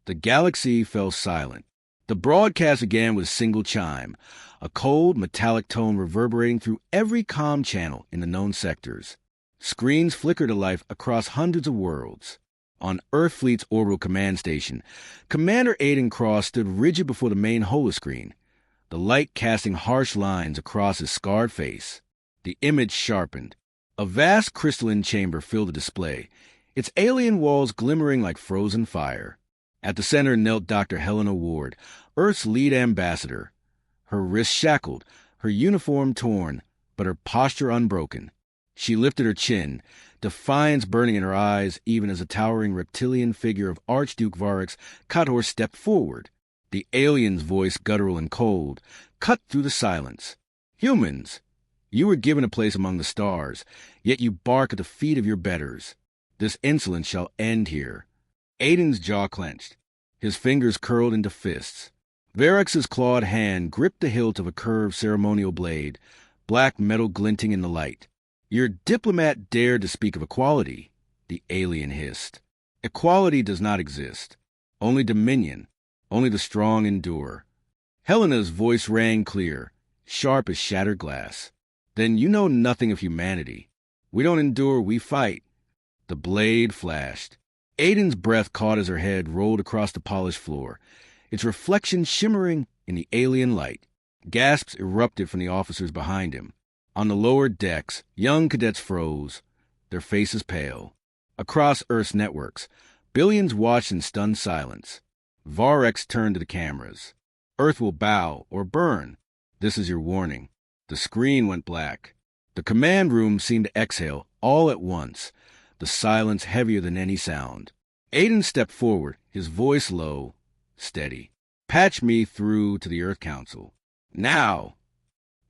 The galaxy fell silent. The broadcast began with a single chime, a cold, metallic tone reverberating through every comm channel in the known sectors. Screens flickered to life across hundreds of worlds. On Earth Fleet's orbital command station, Commander Aiden Cross stood rigid before the main holoscreen, the light casting harsh lines across his scarred face. The image sharpened. A vast crystalline chamber filled the display, its alien walls glimmering like frozen fire. At the center knelt Dr. Helena Ward, Earth's lead ambassador, her wrists shackled, her uniform torn, but her posture unbroken. She lifted her chin, defiance burning in her eyes even as the towering reptilian figure of Archduke Varex Kator stepped forward. The alien's voice, guttural and cold, cut through the silence. "Humans, you were given a place among the stars, yet you bark at the feet of your betters. This insolence shall end here." Aiden's jaw clenched, his fingers curled into fists. Varex's clawed hand gripped the hilt of a curved ceremonial blade, black metal glinting in the light. "Your diplomat dared to speak of equality," the alien hissed. "Equality does not exist. Only dominion. Only the strong endure." Helena's voice rang clear, sharp as shattered glass. "Then you know nothing of humanity. We don't endure, we fight." The blade flashed. Aiden's breath caught as her head rolled across the polished floor, its reflection shimmering in the alien light. Gasps erupted from the officers behind him. On the lower decks, young cadets froze, their faces pale. Across Earth's networks, billions watched in stunned silence. Varex turned to the cameras. "Earth will bow or burn. This is your warning." The screen went black. The command room seemed to exhale all at once, the silence heavier than any sound. Aiden stepped forward, his voice low, steady. "Patch me through to the Earth Council. Now!"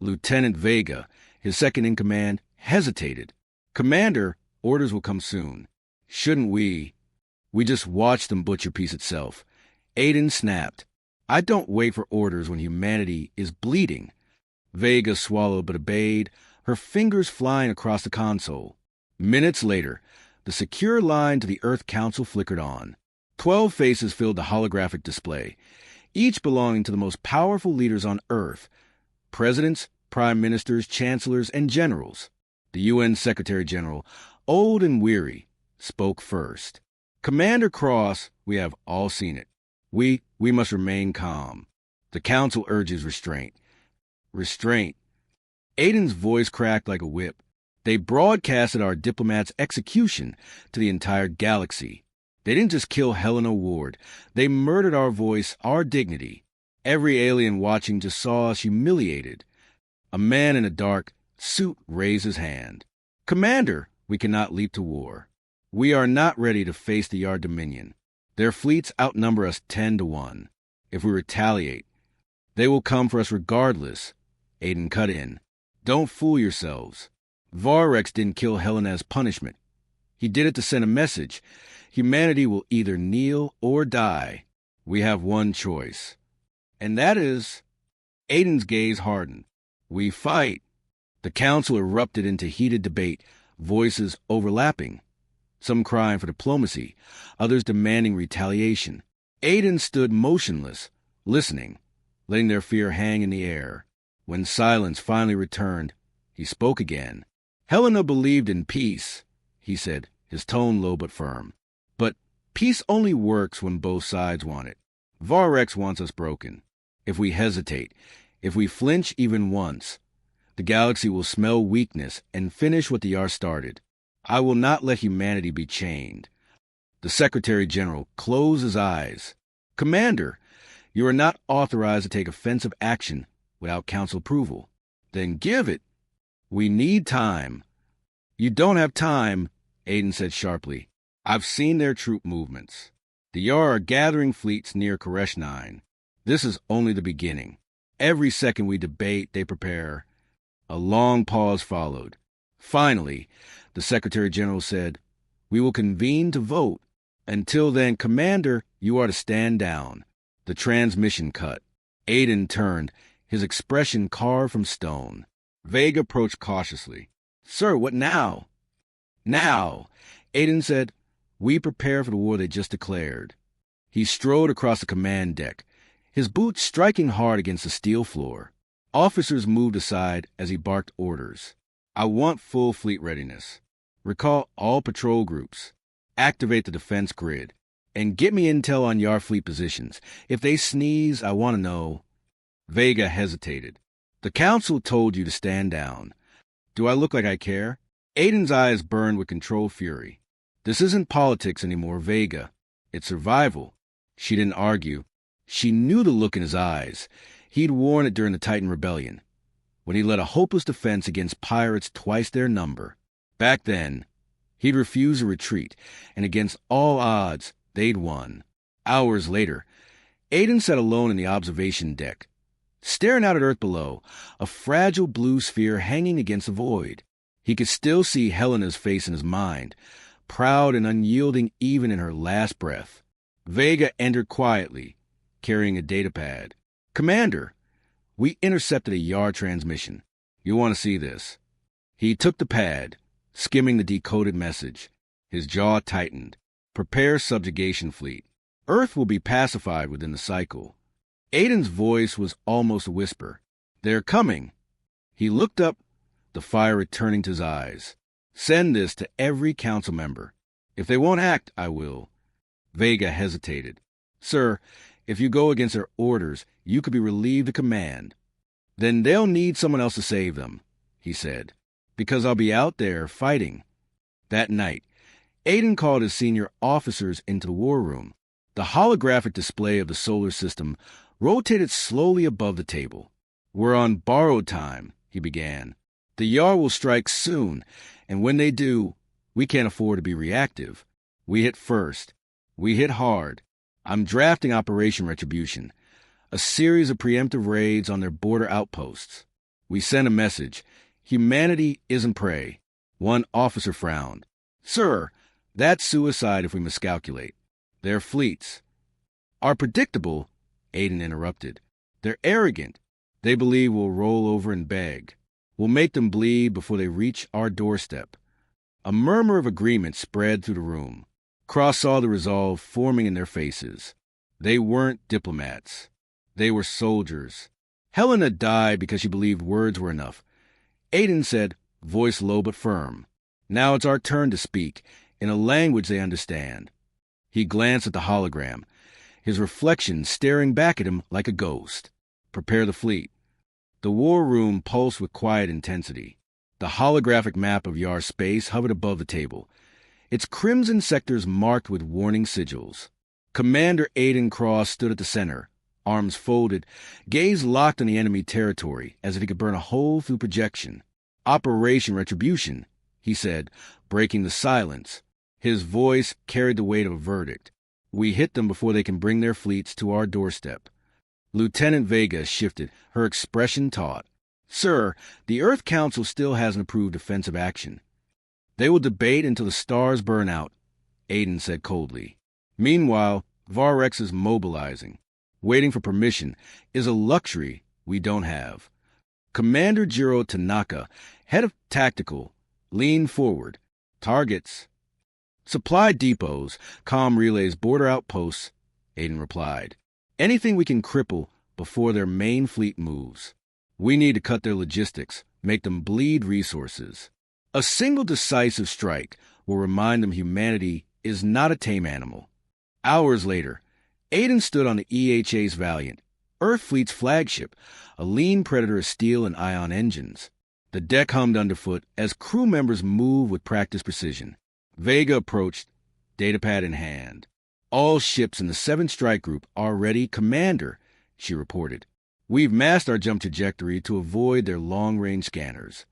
Lieutenant Vega, his second in command, hesitated. "Commander, orders will come soon." "Shouldn't we just watch them butcher peace itself?" Aiden snapped. "I don't wait for orders when humanity is bleeding." Vega swallowed but obeyed, her fingers flying across the console. Minutes later, the secure line to the Earth Council flickered on. 12 faces filled the holographic display, each belonging to the most powerful leaders on Earth: presidents, prime ministers, chancellors, and generals. The UN Secretary-General, old and weary, spoke first. "Commander Cross, we have all seen it. We must remain calm. The Council urges restraint." Restraint. Aiden's voice cracked like a whip. "They broadcasted our diplomat's execution to the entire galaxy. They didn't just kill Helena Ward. They murdered our voice, our dignity. Every alien watching just saw us humiliated." A man in a dark suit raised his hand. "Commander, we cannot leap to war. We are not ready to face the Yard Dominion. Their fleets outnumber us 10-1. If we retaliate, they will come for us regardless." Aiden cut in. "Don't fool yourselves. Varex didn't kill Helena as punishment. He did it to send a message. Humanity will either kneel or die. We have one choice. And that is..." Aiden's gaze hardened. "We fight." The council erupted into heated debate, voices overlapping. Some crying for diplomacy, others demanding retaliation. Aiden stood motionless, listening, letting their fear hang in the air. When silence finally returned, he spoke again. "Helena believed in peace," he said, his tone low but firm. "But peace only works when both sides want it. Varex wants us broken. If we hesitate, if we flinch even once, the galaxy will smell weakness and finish what the Yar started. I will not let humanity be chained." The Secretary-General closed his eyes. "Commander, you are not authorized to take offensive action without Council approval." "Then give it." "We need time." "You don't have time," Aiden said sharply. "I've seen their troop movements. The Yar are gathering fleets near Koresh 9. This is only the beginning. Every second we debate, they prepare." A long pause followed. Finally, the Secretary-General said, "We will convene to vote. Until then, Commander, you are to stand down." The transmission cut. Aiden turned, his expression carved from stone. Vega approached cautiously. "Sir, what now?" "Now," Aiden said, "we prepare for the war they just declared." He strode across the command deck, his boots striking hard against the steel floor. Officers moved aside as he barked orders. I want full fleet readiness. Recall all patrol groups. Activate the defense grid. And get me intel on your fleet positions. If they sneeze, I want to know. Vega hesitated. The council told you to stand down. Do I look like I care? Aiden's eyes burned with controlled fury. This isn't politics anymore, Vega. It's survival. She didn't argue. She knew the look in his eyes. He'd worn it during the Titan Rebellion, when he led a hopeless defense against pirates twice their number. Back then, he'd refused a retreat, and against all odds, they'd won. Hours later, Aiden sat alone in the observation deck, staring out at Earth below, a fragile blue sphere hanging against the void. He could still see Helena's face in his mind, proud and unyielding even in her last breath. Vega entered quietly, carrying a datapad. Commander, we intercepted a yard transmission. You want to see this? He took the pad, skimming the decoded message. His jaw tightened. Prepare subjugation fleet. Earth will be pacified within the cycle. Aiden's voice was almost a whisper. They're coming. He looked up, the fire returning to his eyes. Send this to every council member. If they won't act, I will. Vega hesitated. Sir, if you go against their orders, you could be relieved of command. Then they'll need someone else to save them, he said, because I'll be out there fighting. That night, Aiden called his senior officers into the war room. The holographic display of the solar system rotated slowly above the table. We're on borrowed time, he began. The Yar will strike soon, and when they do, we can't afford to be reactive. We hit first. We hit hard. I'm drafting Operation Retribution, a series of preemptive raids on their border outposts. We sent a message. Humanity isn't prey. One officer frowned. Sir, that's suicide if we miscalculate. Their fleets are predictable, Aiden interrupted. They're arrogant. They believe we'll roll over and beg. We'll make them bleed before they reach our doorstep. A murmur of agreement spread through the room. Cross saw the resolve forming in their faces. They weren't diplomats. They were soldiers. Helena died because she believed words were enough. Aiden said, voice low but firm, now it's our turn to speak, in a language they understand. He glanced at the hologram, his reflection staring back at him like a ghost. Prepare the fleet. The war room pulsed with quiet intensity. The holographic map of Yar space hovered above the table, its crimson sectors marked with warning sigils. Commander Aiden Cross stood at the center, arms folded, gaze locked on the enemy territory as if he could burn a hole through projection. Operation Retribution, he said, breaking the silence. His voice carried the weight of a verdict. We hit them before they can bring their fleets to our doorstep. Lieutenant Vega shifted, her expression taut. Sir, the Earth Council still hasn't approved defensive action. They will debate until the stars burn out, Aiden said coldly. Meanwhile, Varex is mobilizing. Waiting for permission is a luxury we don't have. Commander Jiro Tanaka, head of tactical, leaned forward. Targets. Supply depots, comm relays, border outposts, Aiden replied. Anything we can cripple before their main fleet moves. We need to cut their logistics, make them bleed resources. A single decisive strike will remind them humanity is not a tame animal. Hours later, Aiden stood on the EHA's Valiant, Earth Fleet's flagship, a lean predator of steel and ion engines. The deck hummed underfoot as crew members moved with practiced precision. Vega approached, datapad in hand. All ships in the 7th Strike Group are ready, Commander, she reported. We've masked our jump trajectory to avoid their long-range scanners.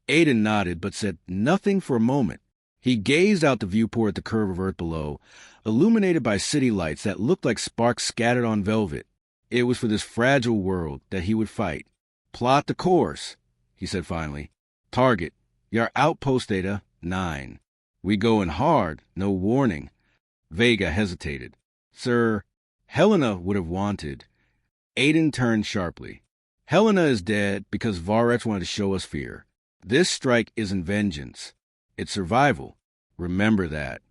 Aiden nodded but said nothing for a moment. He gazed out the viewport at the curve of Earth below, illuminated by city lights that looked like sparks scattered on velvet. It was for this fragile world that he would fight. Plot the course, he said finally. Target, your outpost data, 9. We going hard, no warning. Vega hesitated. Sir, Helena would have wanted. Aiden turned sharply. Helena is dead because Varex wanted to show us fear. This strike isn't vengeance. It's survival. Remember that.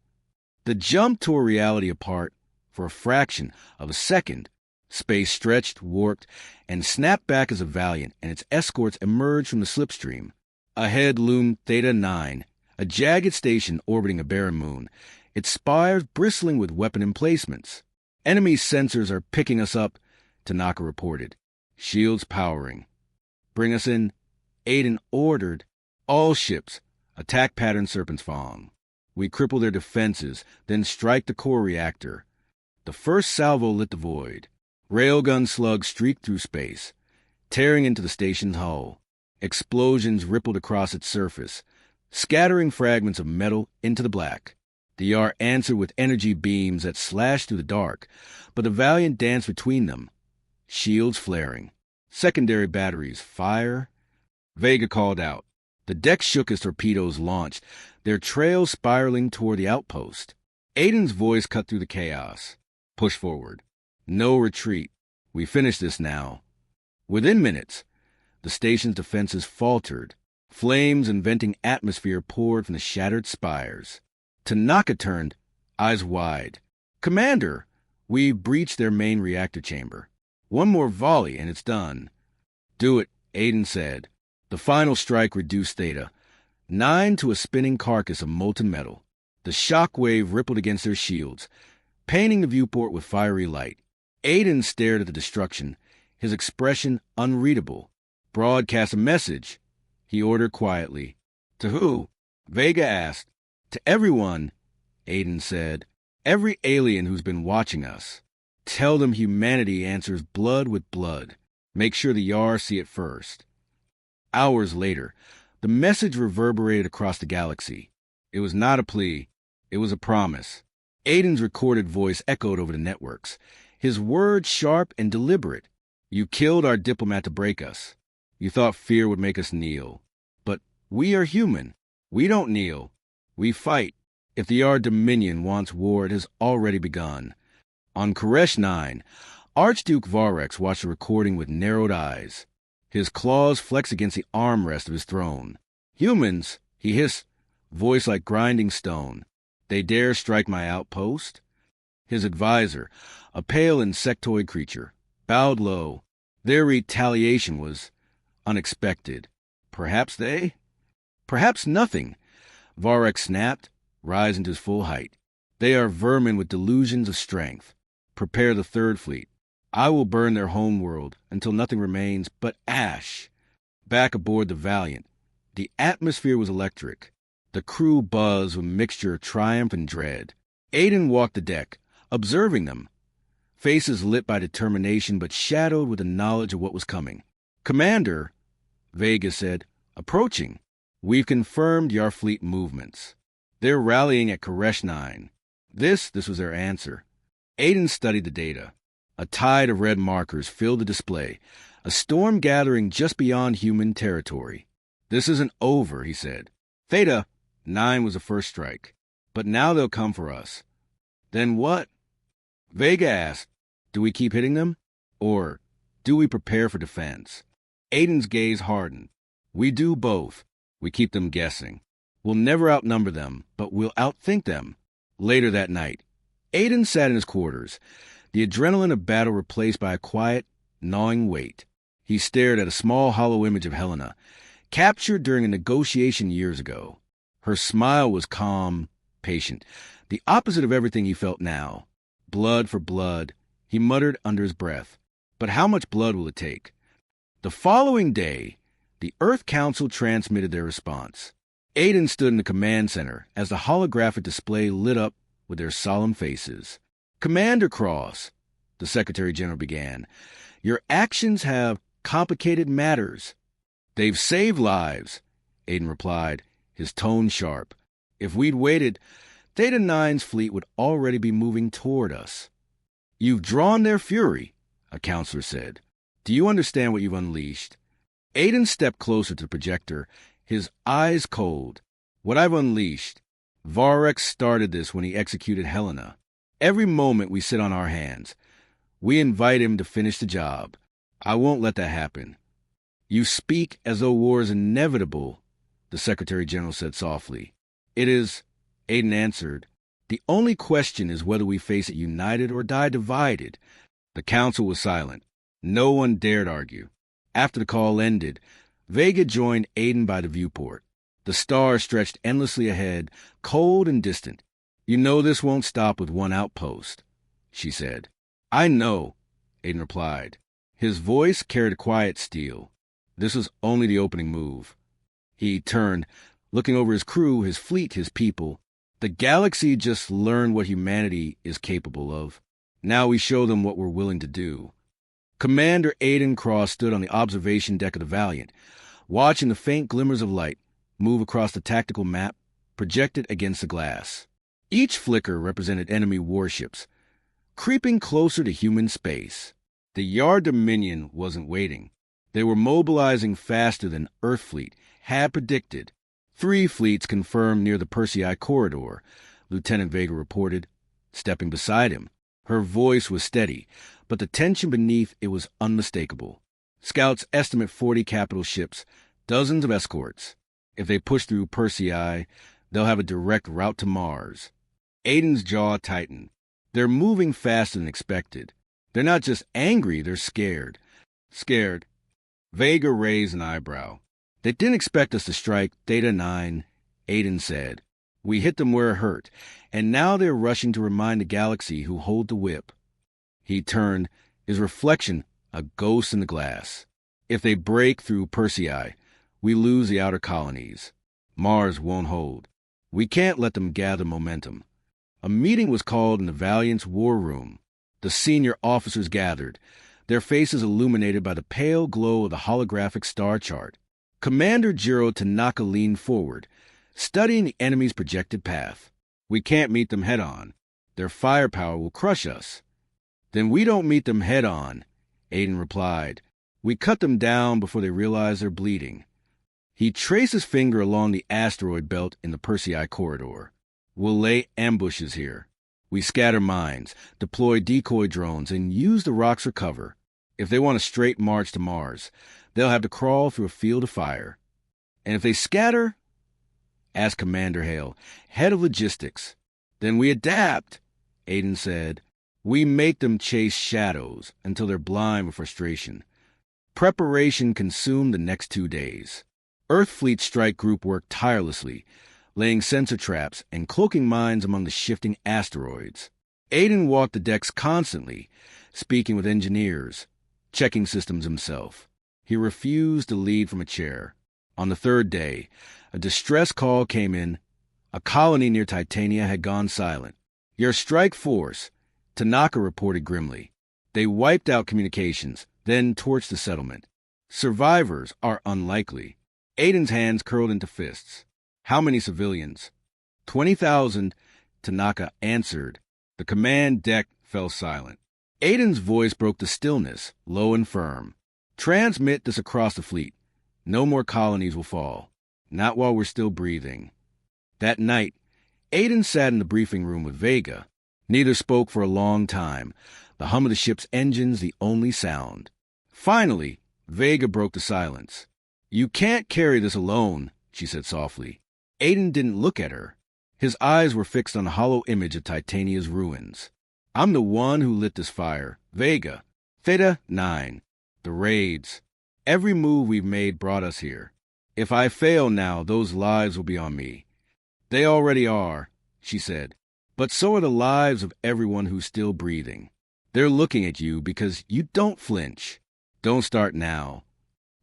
The jump tore reality apart, For a fraction of a second, space stretched, warped, and snapped back as a Valiant and its escorts emerged from the slipstream. Ahead loomed Theta 9, a jagged station orbiting a barren moon, its spires bristling with weapon emplacements. Enemy sensors are picking us up, Tanaka reported. Shields powering. Bring us in. Aiden ordered. All ships, attack pattern Serpent's Fong. We cripple their defenses, then strike the core reactor. The first salvo lit the void. Railgun slugs streaked through space, tearing into the station's hull. Explosions rippled across its surface, scattering fragments of metal into the black. The Yar answered with energy beams that slashed through the dark, but the Valiant danced between them, shields flaring. Secondary batteries fire. Vega called out. The deck shook as torpedoes launched, their trails spiraling toward the outpost. Aiden's voice cut through the chaos. Push forward. No retreat. We finish this now. Within minutes, the station's defenses faltered. Flames and venting atmosphere poured from the shattered spires. Tanaka turned, eyes wide. Commander, we've breached their main reactor chamber. One more volley and it's done. Do it, Aiden said. The final strike reduced Theta 9 to a spinning carcass of molten metal. The shock wave rippled against their shields, painting the viewport with fiery light. Aiden stared at the destruction, his expression unreadable. Broadcast a message, he ordered quietly. To who? Vega asked. To everyone, Aiden said. Every alien who's been watching us. Tell them humanity answers blood with blood. Make sure the Yar see it first. Hours later, the message reverberated across the galaxy. It was not a plea. It was a promise. Aiden's recorded voice echoed over the networks, his words sharp and deliberate. You killed our diplomat to break us. You thought fear would make us kneel. But we are human. We don't kneel. We fight. If the Yar Dominion wants war, it has already begun. On Koresh 9, Archduke Varex watched the recording with narrowed eyes. His claws flexed against the armrest of his throne. Humans, he hissed, voice like grinding stone. They dare strike my outpost? His advisor, a pale insectoid creature, bowed low. Their retaliation was unexpected. Perhaps they? Perhaps nothing. Varex snapped, rising to his full height. They are vermin with delusions of strength. Prepare the Third Fleet. I will burn their homeworld until nothing remains but ash. Back aboard the Valiant, the atmosphere was electric. The crew buzzed with a mixture of triumph and dread. Aiden walked the deck, observing them. Faces lit by determination but shadowed with the knowledge of what was coming. Commander, Vega said, approaching. We've confirmed your fleet movements. They're rallying at Koresh 9. This was their answer. Aiden studied the data. A tide of red markers filled the display, a storm gathering just beyond human territory. This isn't over, he said. Theta 9 was the first strike, but now they'll come for us. Then what? Vega asked, do we keep hitting them? Or do we prepare for defense? Aiden's gaze hardened. We do both. We keep them guessing. We'll never outnumber them, but we'll outthink them. Later that night, Aiden sat in his quarters, the adrenaline of battle replaced by a quiet, gnawing weight. He stared at a small hollow image of Helena, captured during a negotiation years ago. Her smile was calm, patient, the opposite of everything he felt now. Blood for blood, he muttered under his breath. But how much blood will it take? The following day, the Earth Council transmitted their response. Aiden stood in the command center as the holographic display lit up with their solemn faces. Commander Cross, the Secretary General began, your actions have complicated matters. They've saved lives, Aiden replied, his tone sharp. If we'd waited, Theta 9's fleet would already be moving toward us. You've drawn their fury, a counselor said. Do you understand what you've unleashed? Aiden stepped closer to the projector, his eyes cold. What I've unleashed. Varex started this when he executed Helena. Every moment we sit on our hands. We invite him to finish the job. I won't let that happen. You speak as though war is inevitable, the Secretary General said softly. It is, Aiden answered. The only question is whether we face it united or die divided. The council was silent. No one dared argue. After the call ended, Vega joined Aiden by the viewport. The stars stretched endlessly ahead, cold and distant. "You know this won't stop with one outpost," she said. "I know," Aiden replied. His voice carried a quiet steel. This was only the opening move. He turned, looking over his crew, his fleet, his people. The galaxy just learned what humanity is capable of. Now we show them what we're willing to do. Commander Aiden Cross stood on the observation deck of the Valiant, watching the faint glimmers of light move across the tactical map projected against the glass. Each flicker represented enemy warships, creeping closer to human space. The Yard Dominion wasn't waiting. They were mobilizing faster than Earth Fleet had predicted. 3 fleets confirmed near the Persei corridor, Lieutenant Vega reported, stepping beside him. Her voice was steady, but the tension beneath it was unmistakable. Scouts estimate 40 capital ships, dozens of escorts. If they push through Persei, they'll have a direct route to Mars. Aiden's jaw tightened. They're moving faster than expected. They're not just angry, they're scared. Scared. Vega raised an eyebrow. "They didn't expect us to strike Theta 9, Aiden said. "We hit them where it hurt, and now they're rushing to remind the galaxy who hold the whip." He turned, his reflection a ghost in the glass. "If they break through Persei, we lose the outer colonies. Mars won't hold. We can't let them gather momentum." A meeting was called in the Valiant's war room. The senior officers gathered, their faces illuminated by the pale glow of the holographic star chart. Commander Jiro Tanaka leaned forward, studying the enemy's projected path. "We can't meet them head-on. Their firepower will crush us." "Then we don't meet them head-on," Aiden replied. "We cut them down before they realize they're bleeding." He traced his finger along the asteroid belt in the Persei corridor. "We'll lay ambushes here. We scatter mines, deploy decoy drones, and use the rocks for cover. If they want a straight march to Mars, they'll have to crawl through a field of fire. And if they scatter?" asked Commander Hale, head of logistics. "Then we adapt," Aiden said. "We make them chase shadows until they're blind with frustration." Preparation consumed the next 2 days. Earth Fleet Strike Group worked tirelessly, laying sensor traps and cloaking mines among the shifting asteroids. Aiden walked the decks constantly, speaking with engineers, checking systems himself. He refused to lead from a chair. On the 3rd day, a distress call came in. A colony near Titania had gone silent. "Your strike force," Tanaka reported grimly. "They wiped out communications, then torched the settlement. Survivors are unlikely." Aiden's hands curled into fists. "How many civilians?" 20,000, Tanaka answered. The command deck fell silent. Aiden's voice broke the stillness, low and firm. "Transmit this across the fleet. No more colonies will fall. Not while we're still breathing." That night, Aiden sat in the briefing room with Vega. Neither spoke for a long time, the hum of the ship's engines the only sound. Finally, Vega broke the silence. "You can't carry this alone," she said softly. Aiden didn't look at her. His eyes were fixed on the hollow image of Titania's ruins. "I'm the one who lit this fire. Vega. Theta 9. The raids. Every move we've made brought us here. If I fail now, those lives will be on me." "They already are," she said. "But so are the lives of everyone who's still breathing. They're looking at you because you don't flinch. Don't start now."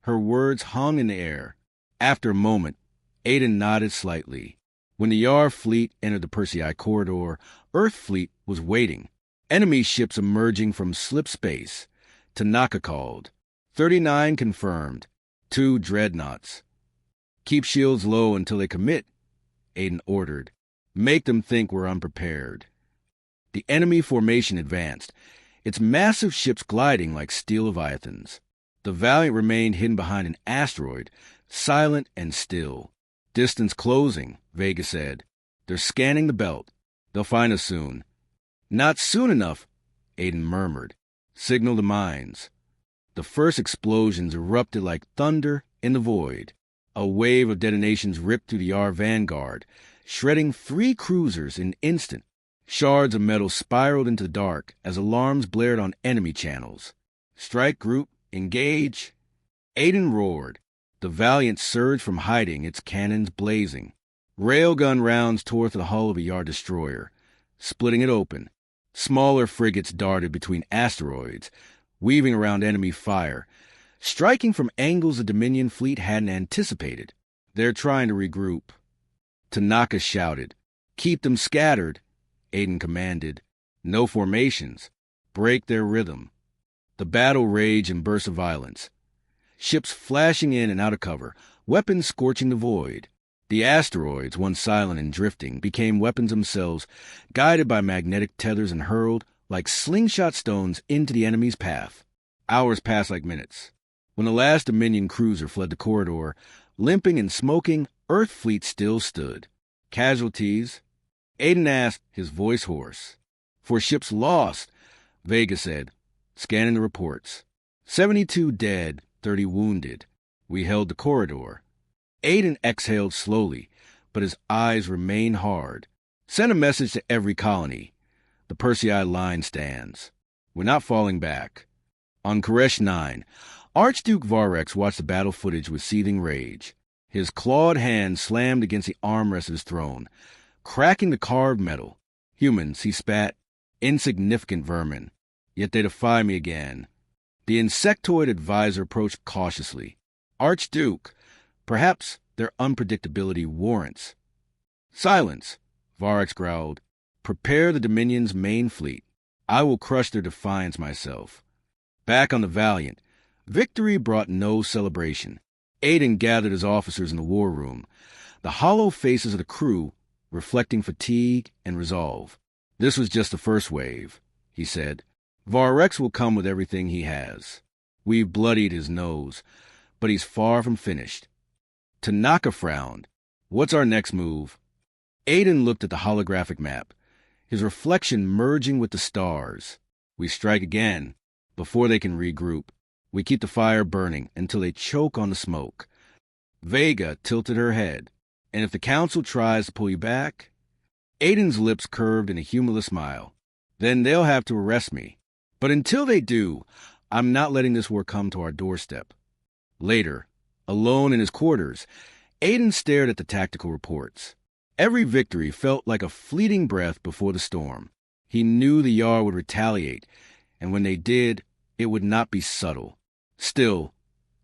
Her words hung in the air. After a moment, Aiden nodded slightly. When the Yar fleet entered the Persei corridor, Earth Fleet was waiting. Enemy ships emerging from slip space. Tanaka called. 39 confirmed. 2 dreadnoughts. "Keep shields low until they commit," Aiden ordered. "Make them think we're unprepared." The enemy formation advanced, its massive ships gliding like steel leviathans. The Valiant remained hidden behind an asteroid, silent and still. "Distance closing," Vega said. "They're scanning the belt. They'll find us soon." "Not soon enough," Aiden murmured. "Signal the mines." The first explosions erupted like thunder in the void. A wave of detonations ripped through the Yar vanguard, shredding 3 cruisers in an instant. Shards of metal spiraled into the dark as alarms blared on enemy channels. Strike group, engage. Aiden roared. The Valiant surged from hiding, its cannons blazing. Railgun rounds tore through the hull of a Yard destroyer, splitting it open. Smaller frigates darted between asteroids, weaving around enemy fire, striking from angles the Dominion fleet hadn't anticipated. They're trying to regroup. Tanaka shouted. Keep them scattered, Aiden commanded. No formations. Break their rhythm. The battle raged in bursts of violence. Ships flashing in and out of cover, weapons scorching the void. The asteroids, once silent and drifting, became weapons themselves, guided by magnetic tethers and hurled, like slingshot stones, into the enemy's path. Hours passed like minutes. When the last Dominion cruiser fled the corridor, limping and smoking, Earth fleet still stood. Casualties? Aiden asked, his voice hoarse. 4 ships lost, Vega said, scanning the reports. 72 dead, 30 wounded. We held the corridor. Aiden exhaled slowly, but his eyes remained hard. Send a message to every colony. The Persei line stands. We're not falling back. On Koresh 9, Archduke Varex watched the battle footage with seething rage. His clawed hand slammed against the armrest of his throne, cracking the carved metal. Humans, he spat, insignificant vermin. Yet they defy me again. The insectoid advisor approached cautiously. Archduke, perhaps their unpredictability warrants. Silence, Varex growled. Prepare the Dominion's main fleet. I will crush their defiance myself. Back on the Valiant, victory brought no celebration. Aiden gathered his officers in the war room, the hollow faces of the crew reflecting fatigue and resolve. This was just the first wave, he said. Varex will come with everything he has. We've bloodied his nose, but he's far from finished. Tanaka frowned. What's our next move? Aiden looked at the holographic map, his reflection merging with the stars. We strike again. Before they can regroup, we keep the fire burning until they choke on the smoke. Vega tilted her head. And if the council tries to pull you back? Aiden's lips curved in a humorless smile. Then they'll have to arrest me. But until they do, I'm not letting this war come to our doorstep. Later, alone in his quarters, Aiden stared at the tactical reports. Every victory felt like a fleeting breath before the storm. He knew the Yar would retaliate, and when they did, it would not be subtle. Still,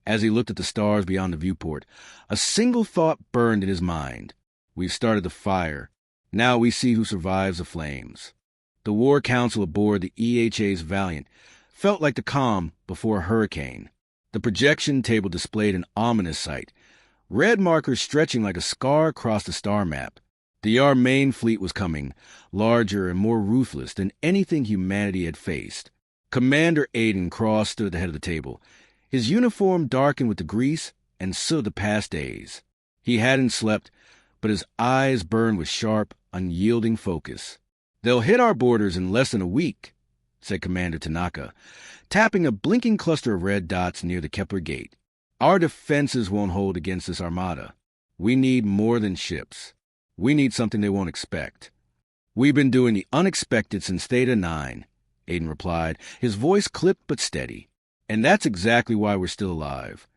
as he looked at the stars beyond the viewport, a single thought burned in his mind. We've started the fire. Now we see who survives the flames. The War Council aboard the EHA's Valiant felt like the calm before a hurricane. The projection table displayed an ominous sight, red markers stretching like a scar across the star map. The Yar main fleet was coming, larger and more ruthless than anything humanity had faced. Commander Aiden Cross stood at the head of the table, his uniform darkened with the grease and soot of the past days. He hadn't slept, but his eyes burned with sharp, unyielding focus. They'll hit our borders in less than a week, said Commander Tanaka, tapping a blinking cluster of red dots near the Kepler gate. Our defenses won't hold against this armada. We need more than ships. We need something they won't expect. We've been doing the unexpected since Theta 9, Aiden replied, his voice clipped but steady. And that's exactly why we're still alive.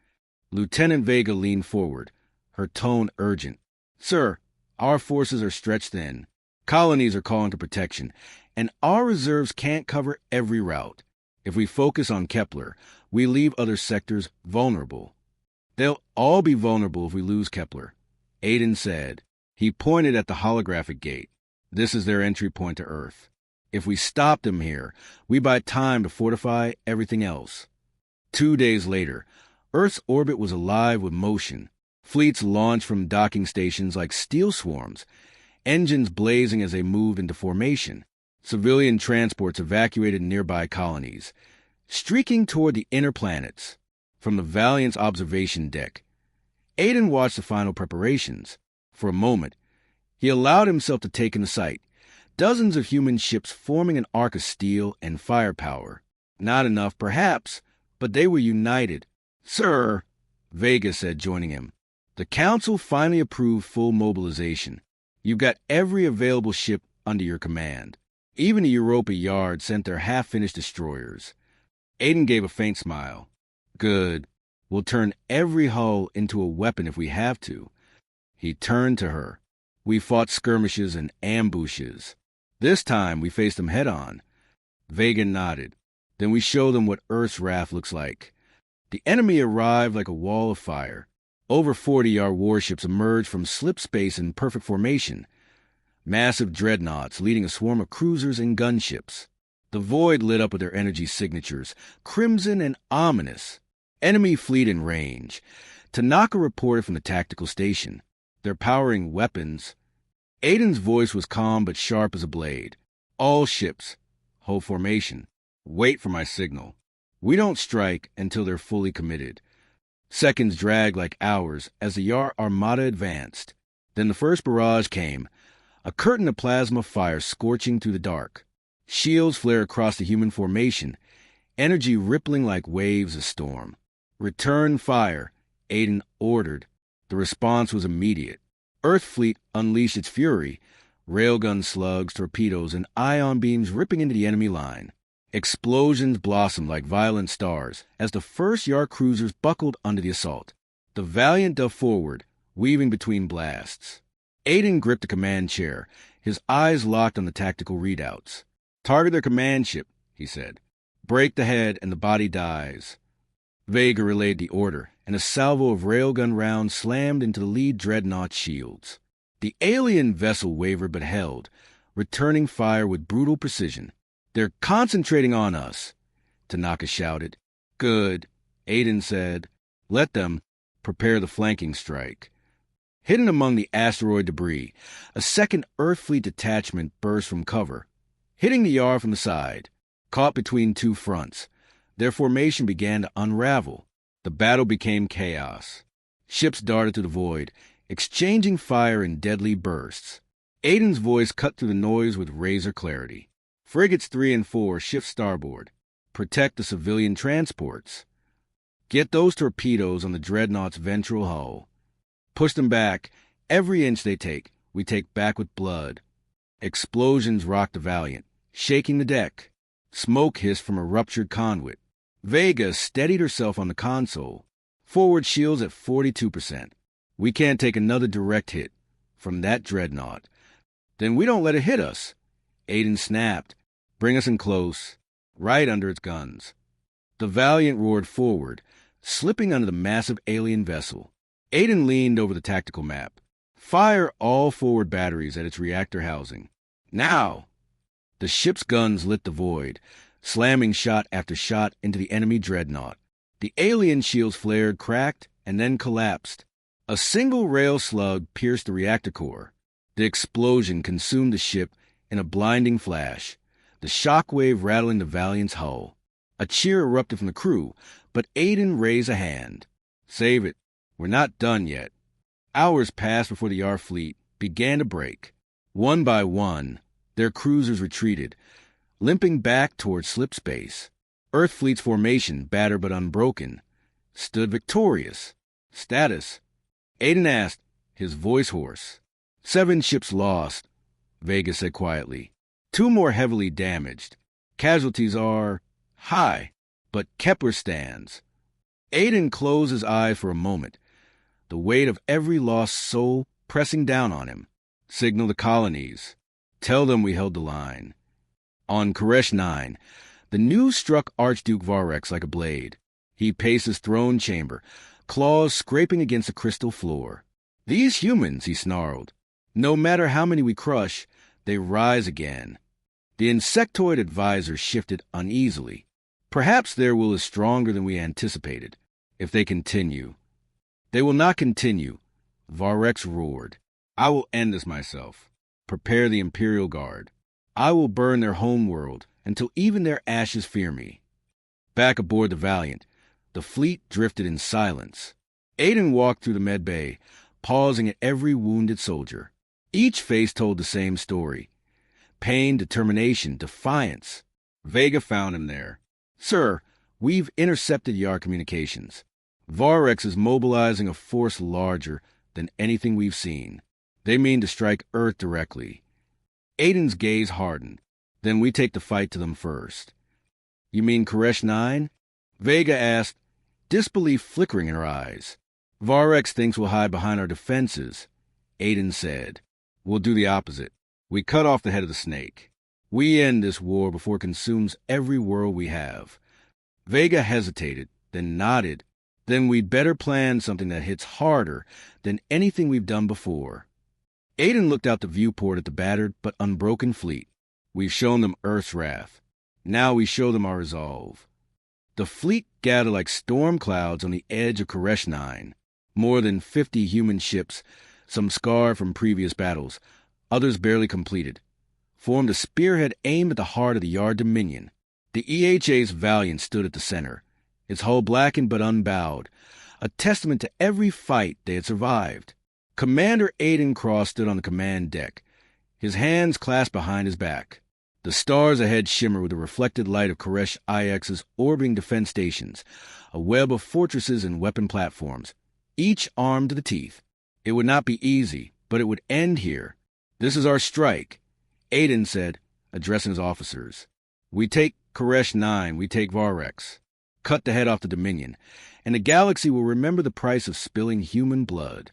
Lieutenant Vega leaned forward, her tone urgent. Sir, our forces are stretched thin. Colonies are calling to protection, and our reserves can't cover every route. If we focus on Kepler, we leave other sectors vulnerable. They'll all be vulnerable if we lose Kepler, Aiden said. He pointed at the holographic gate. This is their entry point to Earth. If we stop them here, we buy time to fortify everything else. 2 days later, Earth's orbit was alive with motion. Fleets launched from docking stations like steel swarms, engines blazing as they moved into formation. Civilian transports evacuated nearby colonies, streaking toward the inner planets. From the Valiant's observation deck, Aiden watched the final preparations. For a moment, he allowed himself to take in the sight. Dozens of human ships forming an arc of steel and firepower. Not enough, perhaps, but they were united. Sir, Vega said, joining him. The Council finally approved full mobilization. You've got every available ship under your command. Even the Europa Yard sent their half-finished destroyers. Aiden gave a faint smile. Good. We'll turn every hull into a weapon if we have to. He turned to her. We fought skirmishes and ambushes. This time we faced them head-on. Vega nodded. Then we showed them what Earth's wrath looks like. The enemy arrived like a wall of fire. Over 40 our warships emerged from slip space in perfect formation. Massive dreadnoughts leading a swarm of cruisers and gunships. The void lit up with their energy signatures, crimson and ominous. Enemy fleet in range. Tanaka reported from the tactical station. They're powering weapons. Aiden's voice was calm but sharp as a blade. All ships. Hold formation. Wait for my signal. We don't strike until they're fully committed. Seconds dragged like hours as the Yar Armada advanced. Then the first barrage came, a curtain of plasma fire scorching through the dark. Shields flared across the human formation, energy rippling like waves of storm. Return fire, Aiden ordered. The response was immediate. Earth fleet unleashed its fury, railgun slugs, torpedoes, and ion beams ripping into the enemy line. Explosions blossomed like violent stars as the first Yar cruisers buckled under the assault. The Valiant dove forward, weaving between blasts. Aiden gripped the command chair, his eyes locked on the tactical readouts. Target their command ship, he said. Break the head and the body dies. Vega relayed the order, and a salvo of railgun rounds slammed into the lead dreadnought's shields. The alien vessel wavered but held, returning fire with brutal precision. They're concentrating on us, Tanaka shouted. Good, Aiden said. Let them prepare the flanking strike. Hidden among the asteroid debris, a second Earth fleet detachment burst from cover, hitting the Yar from the side. Caught between two fronts, their formation began to unravel. The battle became chaos. Ships darted through the void, exchanging fire in deadly bursts. Aiden's voice cut through the noise with razor clarity. Frigates 3 and 4 shift starboard. Protect the civilian transports. Get those torpedoes on the dreadnought's ventral hull. Push them back. Every inch they take, we take back with blood. Explosions rocked the Valiant, shaking the deck. Smoke hissed from a ruptured conduit. Vega steadied herself on the console. Forward shields at 42%. We can't take another direct hit from that dreadnought. Then we don't let it hit us. Aiden snapped. Bring us in close, right under its guns. The Valiant roared forward, slipping under the massive alien vessel. Aiden leaned over the tactical map. Fire all forward batteries at its reactor housing. Now! The ship's guns lit the void, slamming shot after shot into the enemy dreadnought. The alien shields flared, cracked, and then collapsed. A single rail slug pierced the reactor core. The explosion consumed the ship in a blinding flash, the shockwave rattling the Valiant's hull. A cheer erupted from the crew, but Aiden raised a hand. Save it. We're not done yet. Hours passed before the Yar fleet began to break. One by one, their cruisers retreated, limping back toward slip space. Earth fleet's formation, battered but unbroken, stood victorious. Status? Aiden asked, his voice hoarse. 7 ships lost, Vega said quietly. 2 more heavily damaged. Casualties are high, but Kepler stands. Aiden closed his eyes for a moment, the weight of every lost soul pressing down on him. Signal the colonies. Tell them we held the line. On Koresh 9, the news struck Archduke Varex like a blade. He paced his throne chamber, claws scraping against the crystal floor. These humans, he snarled. No matter how many we crush, they rise again. The insectoid advisor shifted uneasily. Perhaps their will is stronger than we anticipated. If they continue. They will not continue, Varex roared. I will end this myself. Prepare the Imperial Guard. I will burn their homeworld until even their ashes fear me. Back aboard the Valiant, the fleet drifted in silence. Aiden walked through the med bay, pausing at every wounded soldier. Each face told the same story. Pain, determination, defiance. Vega found him there. Sir, we've intercepted Yar communications. Varex is mobilizing a force larger than anything we've seen. They mean to strike Earth directly. Aiden's gaze hardened. Then we take the fight to them first. You mean Koresh 9? Vega asked, disbelief flickering in her eyes. Varex thinks we'll hide behind our defenses. Aiden said, we'll do the opposite. We cut off the head of the snake. We end this war before it consumes every world we have. Vega hesitated, then nodded. Then we'd better plan something that hits harder than anything we've done before. Aiden looked out the viewport at the battered but unbroken fleet. We've shown them Earth's wrath. Now we show them our resolve. The fleet gathered like storm clouds on the edge of Koresh 9. More than 50 human ships, some scarred from previous battles, others barely completed, formed a spearhead aimed at the heart of the Yard Dominion. The EHA's Valiant stood at the center, its hull blackened but unbowed, a testament to every fight they had survived. Commander Aiden Cross stood on the command deck, his hands clasped behind his back. The stars ahead shimmer with the reflected light of Koresh IX's orbiting defense stations, a web of fortresses and weapon platforms, each armed to the teeth. It would not be easy, but it would end here. This is our strike, Aiden said, addressing his officers. We take Koresh 9, we take Varex. Cut the head off the Dominion, and the galaxy will remember the price of spilling human blood.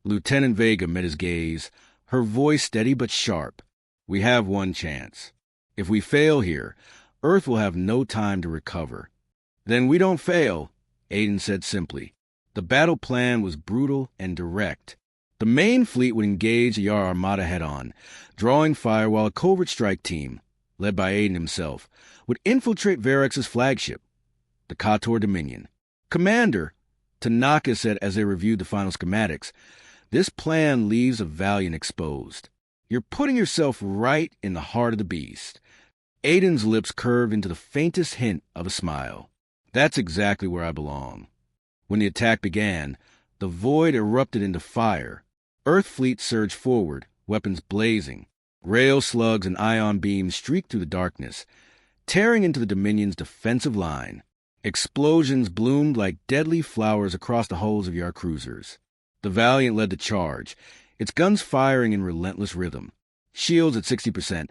Lieutenant Vega met his gaze, her voice steady but sharp. We have one chance. If we fail here, Earth will have no time to recover. Then we don't fail, Aiden said simply. The battle plan was brutal and direct. The main fleet would engage the Yar Armada head-on, drawing fire while a covert strike team, led by Aiden himself, would infiltrate Varex's flagship, the Kator Dominion. Commander, Tanaka said as they reviewed the final schematics, this plan leaves a Valiant exposed. You're putting yourself right in the heart of the beast. Aiden's lips curved into the faintest hint of a smile. That's exactly where I belong. When the attack began, the void erupted into fire. Earth fleet surged forward, weapons blazing. Rail slugs and ion beams streaked through the darkness, tearing into the Dominion's defensive line. Explosions bloomed like deadly flowers across the hulls of Yar cruisers. The Valiant led the charge, its guns firing in relentless rhythm. Shields at 60%.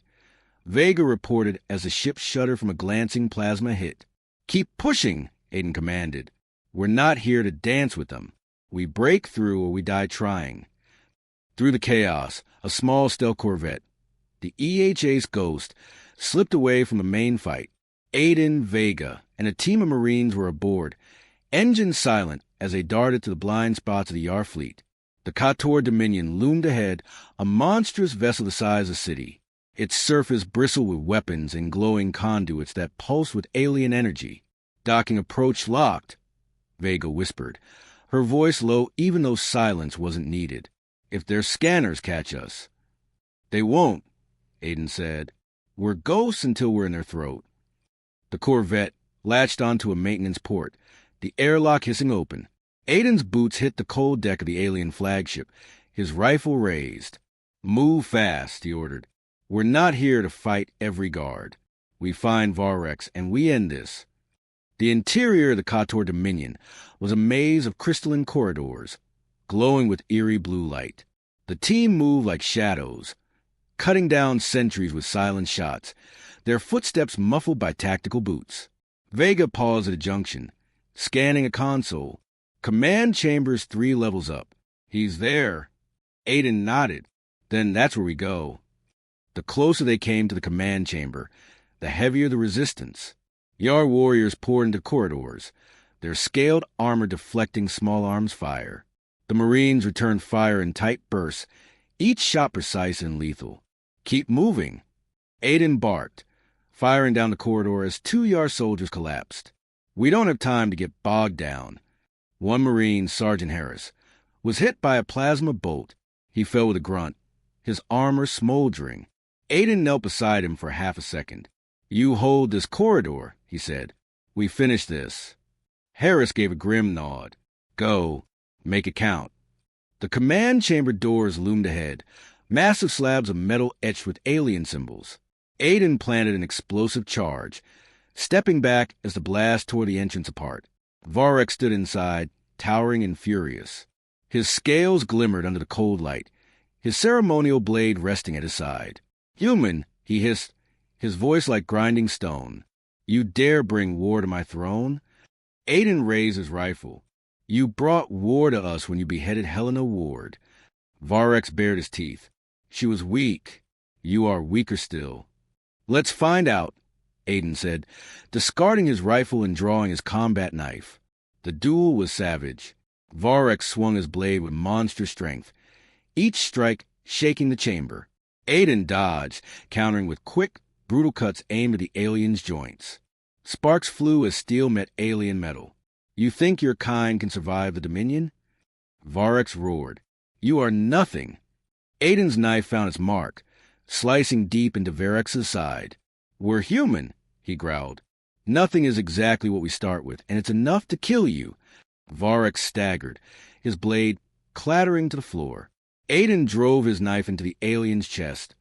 Vega reported as the ship shuddered from a glancing plasma hit. Keep pushing, Aiden commanded. We're not here to dance with them. We break through or we die trying. Through the chaos, a small stealth corvette, the EHA's Ghost, slipped away from the main fight. Aiden, Vega, and a team of Marines were aboard, engines silent as they darted to the blind spots of the Yar fleet. The Kator Dominion loomed ahead, a monstrous vessel the size of a city. Its surface bristled with weapons and glowing conduits that pulsed with alien energy. Docking approach locked, Vega whispered, her voice low even though silence wasn't needed. If their scanners catch us. They won't, Aiden said. We're ghosts until we're in their throat. The Corvette latched onto a maintenance port, the airlock hissing open. Aiden's boots hit the cold deck of the alien flagship, his rifle raised. Move fast, he ordered. We're not here to fight every guard. We find Varex, and we end this. The interior of the Kator Dominion was a maze of crystalline corridors, glowing with eerie blue light. The team moved like shadows, cutting down sentries with silent shots, their footsteps muffled by tactical boots. Vega paused at a junction, scanning a console. Command chambers 3 levels up. He's there. Aiden nodded. Then that's where we go. The closer they came to the command chamber, the heavier the resistance. Yar warriors poured into corridors, their scaled armor deflecting small arms fire. The Marines returned fire in tight bursts, each shot precise and lethal. Keep moving. Aiden barked, firing down the corridor as 2 Yar soldiers collapsed. We don't have time to get bogged down. One Marine, Sergeant Harris, was hit by a plasma bolt. He fell with a grunt, his armor smoldering. Aiden knelt beside him for half a second. You hold this corridor, he said. We finish this. Harris gave a grim nod. Go. Make it count. The command chamber doors loomed ahead, massive slabs of metal etched with alien symbols. Aiden planted an explosive charge, stepping back as the blast tore the entrance apart. Varex stood inside, towering and furious. His scales glimmered under the cold light, his ceremonial blade resting at his side. Human, he hissed, his voice like grinding stone. You dare bring war to my throne? Aiden raised his rifle. You brought war to us when you beheaded Helena Ward. Varex bared his teeth. She was weak. You are weaker still. Let's find out, Aiden said, discarding his rifle and drawing his combat knife. The duel was savage. Varex swung his blade with monstrous strength, each strike shaking the chamber. Aiden dodged, countering with quick, brutal cuts aimed at the alien's joints. Sparks flew as steel met alien metal. You think your kind can survive the Dominion? Varex roared. You are nothing. Aiden's knife found its mark, slicing deep into Varex's side. We're human, he growled. Nothing is exactly what we start with, and it's enough to kill you. Varex staggered, his blade clattering to the floor. Aiden drove his knife into the alien's chest,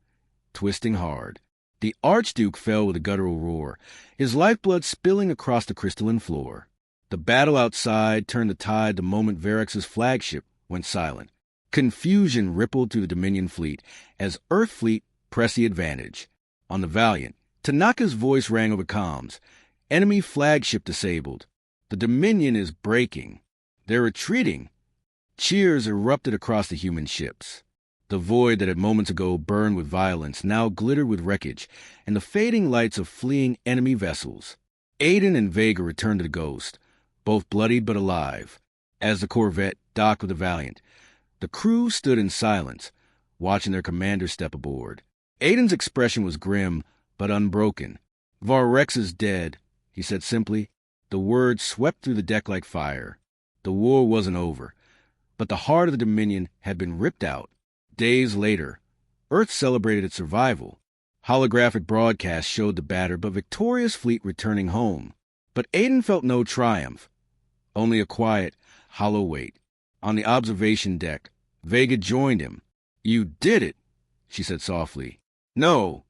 twisting hard. The Archduke fell with a guttural roar, his lifeblood spilling across the crystalline floor. The battle outside turned the tide the moment Varex's flagship went silent. Confusion rippled through the Dominion fleet as Earth Fleet pressed the advantage. On the Valiant, Tanaka's voice rang over comms. Enemy flagship disabled. The Dominion is breaking. They're retreating. Cheers erupted across the human ships. The void that had moments ago burned with violence now glittered with wreckage and the fading lights of fleeing enemy vessels. Aiden and Vega returned to the Ghost, both bloodied but alive. As the Corvette docked with the Valiant, the crew stood in silence, watching their commander step aboard. Aiden's expression was grim but unbroken. Varex is dead, he said simply. The words swept through the deck like fire. The war wasn't over, but the heart of the Dominion had been ripped out. Days later, Earth celebrated its survival. Holographic broadcasts showed the battered but victorious fleet returning home. But Aiden felt no triumph, only a quiet, hollow weight. On the observation deck, Vega joined him. You did it, she said softly. No,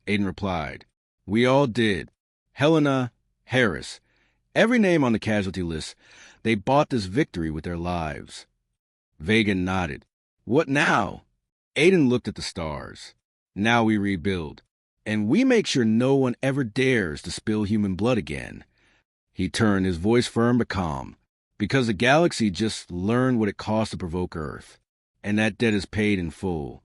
Aiden replied. We all did. Helena, Harris, every name on the casualty list, they bought this victory with their lives. Vega nodded. What now? Aiden looked at the stars. Now we rebuild, and we make sure no one ever dares to spill human blood again. He turned, his voice firm but calm, because the galaxy just learned what it cost to provoke Earth, and that debt is paid in full.